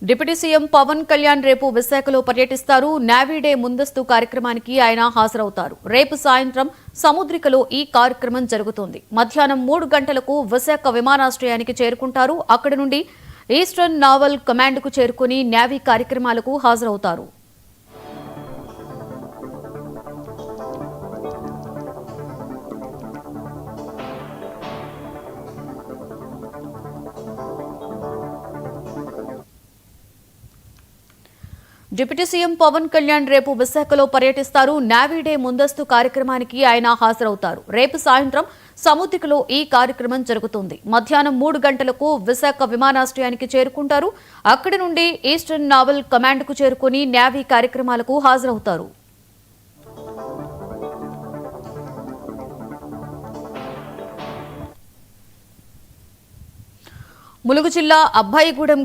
Deputy CM Pawan Kalyan రేపు విశాఖలో పర్యటిస్తారు. నేవీ డే ముందస్తు కార్యక్రమానికి ఆయన హాజరవుతారు. రేపు సాయంత్రం సముద్రికలో ఈ కార్యక్రమం జరుగుతుంది. మధ్యాహ్నం 3 గంటలకు విశాఖ విమానాశ్రయానికి చేరుకుంటారు. అక్కడి నుండి ఈస్టర్న్ నావల్ కమాండ్కు చేరుకుని నేవీ కార్యక్రమాలకు హాజరవుతారు. డిప్యూటీ సీఎం పవన్ కళ్యాణ్ రేపు విశాఖలో పర్యటిస్తారు. నేవీ డే ముందస్తు కార్యక్రమానికి ఆయన హాజరవుతారు. రేపు సాయంత్రం సముద్రికలో ఈ కార్యక్రమం జరుగుతుంది. మధ్యాహ్నం 3 గంటలకు విశాఖ విమానాశ్రయానికి చేరుకుంటారు. అక్కడి నుండి ఈస్టర్న్ నావల్ కమాండ్కు చేరుకుని నేవీ కార్యక్రమాలకు హాజరవుతారు. ములుగు జిల్లా అబ్బాయిగూడెం